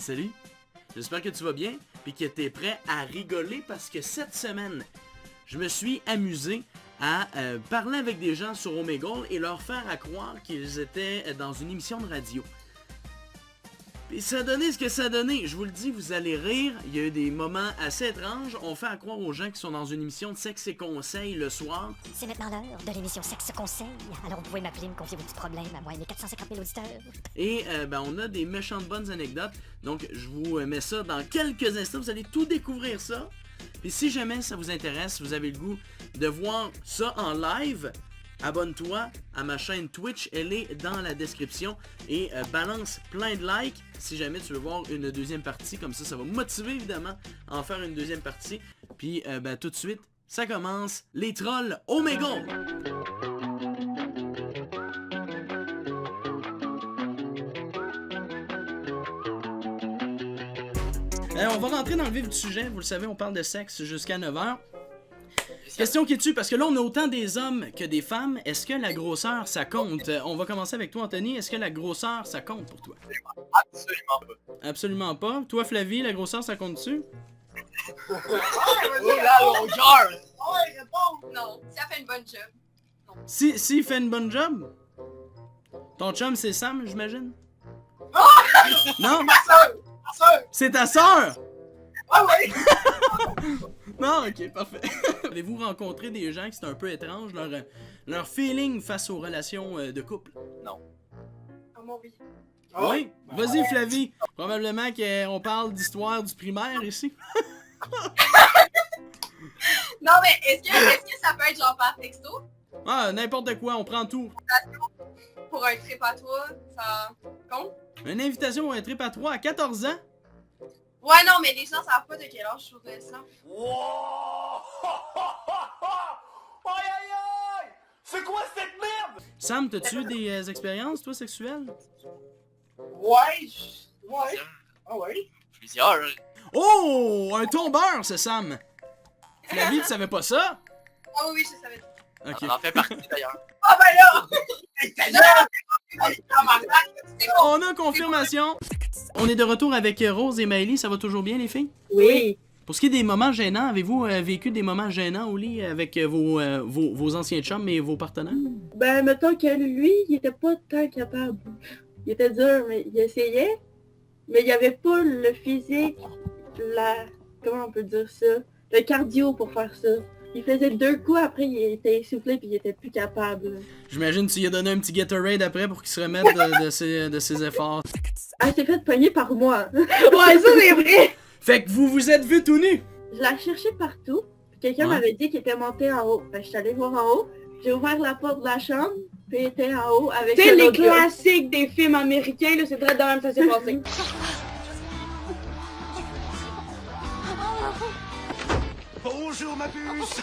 Salut, j'espère que tu vas bien et que tu es prêt à rigoler parce que cette semaine, je me suis amusé à parler avec des gens sur Omegle et leur faire à croire qu'ils étaient dans une émission de radio. Et ça a donné ce que ça a donné. Je vous le dis, vous allez rire. Il y a eu des moments assez étranges. On fait à croire aux gens qui sont dans une émission de sexe et conseils le soir. C'est maintenant l'heure de l'émission Sexe Conseil. Alors vous pouvez m'appeler, me confier vos petits problèmes à moi et mes 450 000 auditeurs. Et on a des méchantes bonnes anecdotes. Donc je vous mets ça dans quelques instants. Vous allez tout découvrir ça. Et si jamais ça vous intéresse, vous avez le goût de voir ça en live, abonne-toi à ma chaîne Twitch, elle est dans la description. Et balance plein de likes si jamais tu veux voir une deuxième partie. Comme ça va me motiver évidemment à en faire une deuxième partie. Puis tout de suite, ça commence. Les trolls Omegle. On va rentrer dans le vif du sujet. Vous le savez, on parle de sexe jusqu'à 9h. Question qui tue, parce que là, on a autant des hommes que des femmes. Est-ce que la grosseur, ça compte? On va commencer avec toi, Anthony. Est-ce que la grosseur, ça compte pour toi? Absolument pas. Absolument pas. Toi, Flavie, la grosseur, ça compte-tu? Oh la longueur! Ouais, réponds! Non, si elle fait une bonne job. Non. Si il fait une bonne job? Ton chum, c'est Sam, j'imagine? Non? Ma soeur! C'est ta sœur? Ah oui! Non, ok, parfait. Avez-vous rencontré des gens qui c'est un peu étrange, leur feeling face aux relations de couple? Non. Ah, mon oui. Oui? Vas-y, Flavie. Probablement qu'on parle d'histoire du primaire ici. Non, mais est-ce que ça peut être genre par texto? Ah, n'importe quoi, on prend tout. Pour un trip à toi, ça compte? Une invitation à un trip à 3 à 14 ans? Ouais, non, mais les gens savent pas de quel âge je suis adolescent. Wow! Aïe aïe aïe! C'est quoi cette merde? Sam, t'as-tu eu des expériences, toi, sexuelles? Ouais! Ouais! Ah ouais! Plusieurs. Oh! Un tombeur, c'est Sam! Flavie, tu savais pas ça? Ah oui, je savais. Ok. On en fait partie d'ailleurs. Ah ben là! T'es là! On a confirmation! On est de retour avec Rose et Maëlie, ça va toujours bien, les filles? Oui. Pour ce qui est des moments gênants, avez-vous vécu des moments gênants au lit avec vos anciens chums et vos partenaires? Ben, mettons que lui, il était pas tant capable. Il était dur, mais il essayait. Mais il avait pas le physique, comment on peut dire ça? Le cardio pour faire ça. Il faisait 2 coups, après il était essoufflé puis il était plus capable. J'imagine que tu lui as donné un petit Gatorade après pour qu'il se remette de ses efforts. Ah, c'est fait pogner par moi. Ouais, ça c'est vrai! Fait que vous vous êtes vu tout nu! Je la cherchais partout. Quelqu'un Ouais. m'avait dit qu'il était monté en haut. Ben, je suis allée voir en haut. J'ai ouvert la porte de la chambre, puis il était en haut avec Tu sais, un les autre gars. classiques des films américains, là, c'est très de même ça s'est passé. Bonjour ma puce!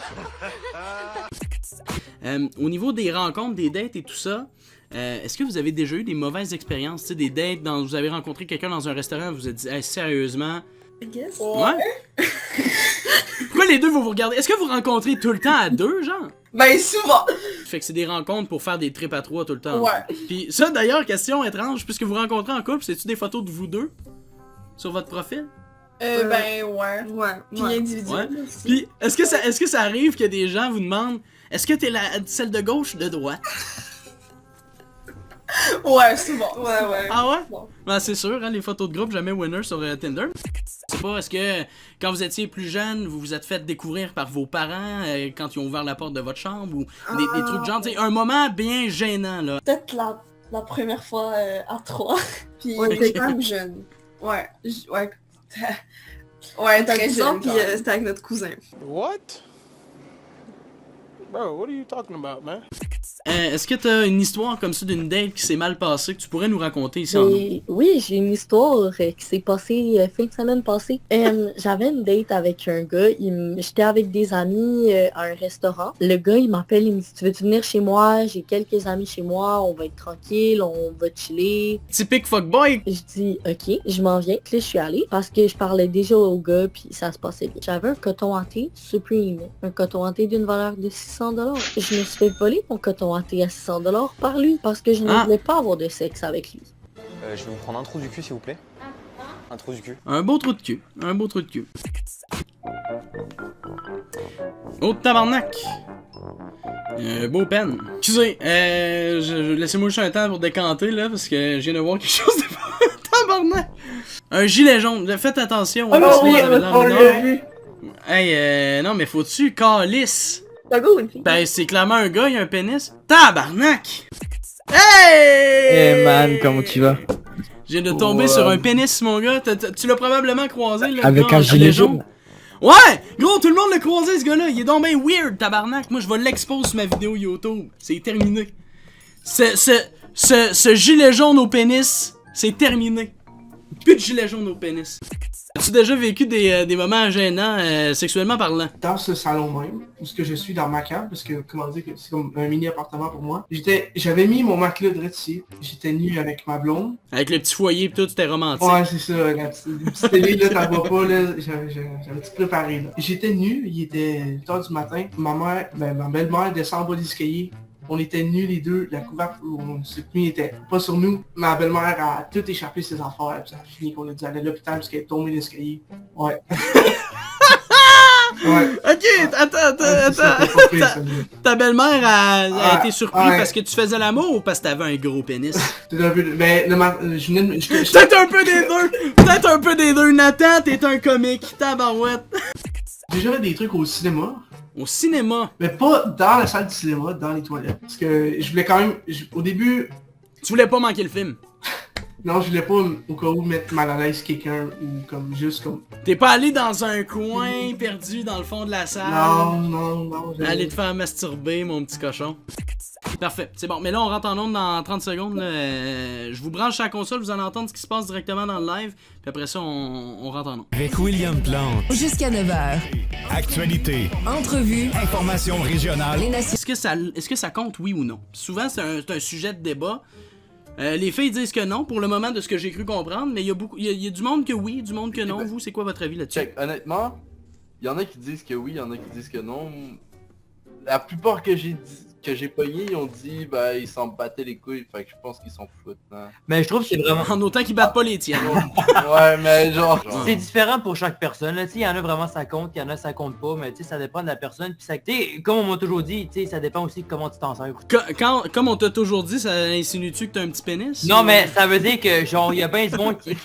Au niveau des rencontres, des dates et tout ça, est-ce que vous avez déjà eu des mauvaises expériences? Tu sais, des dates, vous avez rencontré quelqu'un dans un restaurant, vous vous êtes dit, hey, sérieusement? Ouais? Pourquoi les deux vous regardez? Est-ce que vous rencontrez tout le temps à deux, genre? Ben souvent! Fait que c'est des rencontres pour faire des trips à 3 tout le temps. Ouais. Puis ça, d'ailleurs, question étrange, puisque vous rencontrez en couple, c'est-tu des photos de vous deux? Sur votre profil? Ben ouais. Ouais. Puis Ouais. individuel aussi. Puis, est-ce que ça arrive que des gens vous demandent, est-ce que t'es celle de gauche ou de droite? Ouais, souvent. Ouais. Ah ouais? Bon. Ben c'est sûr, hein, les photos de groupe, jamais winner sur Tinder. Je sais pas, est-ce que quand vous étiez plus jeune, vous vous êtes fait découvrir par vos parents quand ils ont ouvert la porte de votre chambre ou des trucs de genre, tu sais, un moment bien gênant là. Peut-être la première fois à 3. Puis Ouais, j'étais quand même jeune. Ouais. Ouais. Ouais, très jeune. Puis c'était avec notre cousin. What? Bro, what are you talking about, man? Est-ce que t'as une histoire comme ça d'une date qui s'est mal passée que tu pourrais nous raconter ici en nous? Oui, j'ai une histoire qui s'est passée fin de semaine passée. J'avais une date avec un gars. J'étais avec des amis à un restaurant. Le gars, il m'appelle, il me dit, tu veux-tu venir chez moi? J'ai quelques amis chez moi, on va être tranquille, on va chiller. Typique fuckboy! Je dis, ok, je m'en viens. Puis là, je suis allée parce que je parlais déjà au gars, puis ça se passait bien. J'avais un coton hanté Supreme, un coton hanté d'une valeur de 600$. Je me suis fait voler mon coton hanté à 600$ par lui parce que je ne voulais pas avoir de sexe avec lui. Je vais vous prendre un trou du cul s'il vous plaît. Un trou du cul. Un beau trou de cul. Un beau trou de cul. Oh tabarnak! Beau pen. Excusez, laissez-moi juste un temps pour décanter là, parce que je viens de voir quelque chose de tabarnak! Un gilet jaune, faites attention. Oh non, oui, on l'a vu. Hey, non mais faut-tu calice? C'est un gars ou une fille? Ben c'est clairement un gars, il a un pénis. Tabarnak! Hey! Hey man, comment tu vas? Je viens de tomber sur un pénis, mon gars. Tu l'as probablement croisé, le avec gars un en gilet jaune. Ouais! Gros, tout le monde l'a croisé, ce gars-là. Il est donc ben weird, tabarnak. Moi, je vais l'exposer sur ma vidéo YouTube. C'est terminé. Ce gilet jaune au pénis, c'est terminé. Plus de gilet jaune au pénis. As-tu déjà vécu des moments gênants, sexuellement parlant? Dans ce salon même, où ce que je suis dans ma cave, parce que, comment dire, que c'est comme un mini appartement pour moi, j'avais mis mon matelas direct ici. J'étais nu avec ma blonde. Avec le petit foyer pis tout, c'était romantique. Ouais, c'est ça, la petite télé, là, t'en vois pas, là, j'avais tout préparé, là. J'étais nu, il était 8h du matin, ma belle-mère descend en bas d'escalier. On était nus les deux, la couverte où cette nuit était pas sur nous. Ma belle-mère a tout échappé ses affaires, puis ça a fini qu'on a dû aller à l'hôpital parce qu'elle est tombée l'escalier. Ouais. Ouais. Ok, attends. Ta belle-mère a été surprise parce que tu faisais l'amour ou parce que t'avais un gros pénis? Peut-être un peu, mais Peut-être un peu des deux! Peut-être un peu des deux, Nathan, t'es un comique, tabarouette! J'ai déjà fait des trucs au cinéma. Au cinéma? Mais pas dans la salle du cinéma, dans les toilettes. Parce que je voulais quand même, au début... Tu voulais pas manquer le film? Non, je voulais pas au cas où mettre mal à l'aise quelqu'un ou comme juste comme... T'es pas allé dans un coin perdu dans le fond de la salle? Non. Aller te faire masturber, mon petit cochon. Parfait, c'est bon. Mais là, on rentre en onde dans 30 secondes. Là. Je vous branche sur la console, vous allez entendre ce qui se passe directement dans le live. Puis après ça, on rentre en onde. Avec William Plante. Jusqu'à 9h. Actualité. Entrevue. Information régionale. Est-ce que ça compte, oui ou non? Souvent, c'est un sujet de débat. Les filles disent que non, pour le moment, de ce que j'ai cru comprendre. Mais il y a du monde que oui, du monde que non. Vous, c'est quoi votre avis là-dessus? Honnêtement, il y en a qui disent que oui, il y en a qui disent que non. La plupart que j'ai pogné, ils ont dit bah ils s'en battaient les couilles, fait que je pense qu'ils s'en foutent. Hein. Mais je trouve que c'est vraiment... En autant qu'ils battent pas les tiens. Ouais, mais genre... C'est différent pour chaque personne, là, tu sais, il y en a vraiment ça compte, il y en a ça compte pas, mais tu sais, ça dépend de la personne, puis ça, tu sais, comme on m'a toujours dit, tu sais, ça dépend aussi de comment tu t'en sers. Comme on t'a toujours dit, ça insinue-tu que t'as un petit pénis? Non, mais ça veut dire que, genre, il y a bien du monde qui...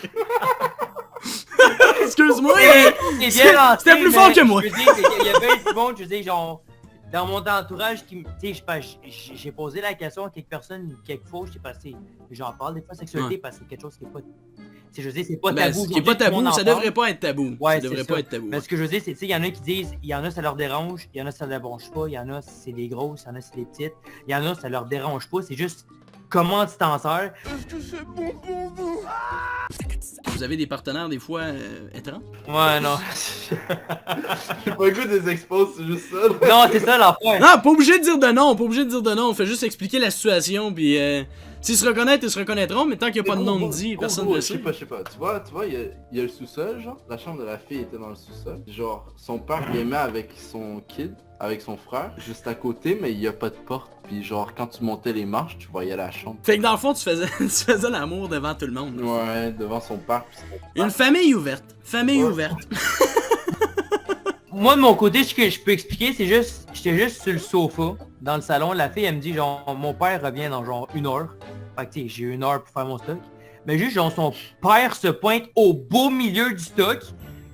Excuse-moi, c'était plus fort que moi. Je veux dire, il y a bien du monde, je veux dire, genre... Dans mon entourage, tu sais, j'ai posé la question à quelques personnes, quelquefois, je sais pas si j'en parle des fois sexualité parce que c'est quelque chose qui est pas... Je veux dire, c'est pas tabou. Ce qui est pas tabou, ça devrait pas être tabou. Ouais, ça devrait pas être tabou. Mais ce que je veux dire, c'est, tu sais, il y en a qui disent, il y en a ça leur dérange, il y en a ça leur dérange pas, il y en a c'est des grosses, il y en a c'est des petites, il y en a ça leur dérange pas, c'est juste comment tu t'en sers. Est-ce que c'est bon pour vous? Vous avez des partenaires des fois étranges? Ouais, non. J'ai pas le goût des expos, c'est juste ça. Non, c'est ça l'affaire. Non, pas obligé de dire de non, on fait juste expliquer la situation, puis s'ils se reconnaissent, ils se reconnaîtront, mais tant qu'il n'y a pas de nom de dit, personne ne le sait. Je sais pas, tu vois, il y a le sous-sol, genre, la chambre de la fille était dans le sous-sol, genre, son père l'aimait avec son kid, avec son frère, juste à côté, mais il y a pas de porte, puis genre, quand tu montais les marches, tu voyais la chambre. Fait que dans le fond, tu faisais l'amour devant tout le monde. Ouais, devant son père. Une famille ouverte, ouverte. Moi, de mon côté, ce que je peux expliquer, c'est juste, j'étais juste sur le sofa, dans le salon, la fille, elle me dit, genre, mon père revient dans genre 1 heure. Fait que, tu sais, j'ai 1 heure pour faire mon stock. Mais juste, genre, son père se pointe au beau milieu du stock.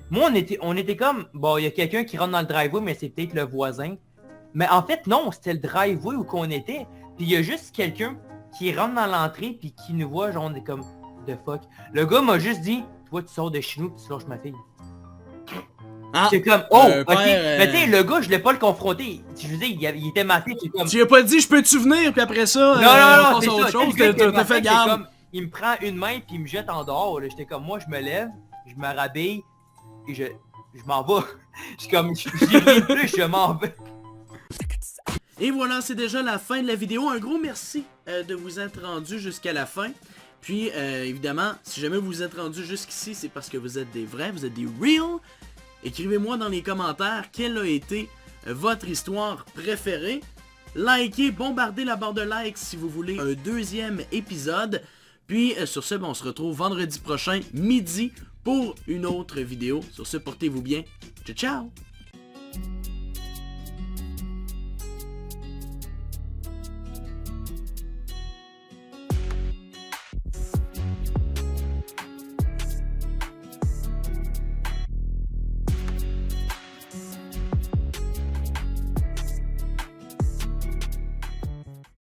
Moi, on était comme, bon, il y a quelqu'un qui rentre dans le driveway, mais c'est peut-être le voisin. Mais en fait, non, c'était le driveway où qu'on était. Puis il y a juste quelqu'un qui rentre dans l'entrée, puis qui nous voit, genre, on est comme, the fuck. Le gars m'a juste dit, toi, tu sors de chez nous, tu lâches ma fille. Ah, c'est comme, oh, ok. Mais tu sais, le gars, je l'ai pas le confronté. Je veux dire, il était maté, c'est comme... Tu lui as pas dit, je peux-tu venir, puis après ça, non, c'est autre ça. chose, t'as fait garde. Il me prend une main, puis il me jette en dehors. J'étais comme, moi, je me lève, je me rhabille, et je m'en vais. Je suis comme, j'ai rien de plus, je m'en vais. Et voilà, c'est déjà la fin de la vidéo. Un gros merci de vous être rendu jusqu'à la fin. Puis, évidemment, si jamais vous vous êtes rendu jusqu'ici, c'est parce que vous êtes des vrais, vous êtes des real. Écrivez-moi dans les commentaires quelle a été votre histoire préférée. Likez, bombardez la barre de likes si vous voulez un 2e épisode. Puis, sur ce, on se retrouve vendredi prochain, midi, pour une autre vidéo. Sur ce, portez-vous bien. Ciao, ciao!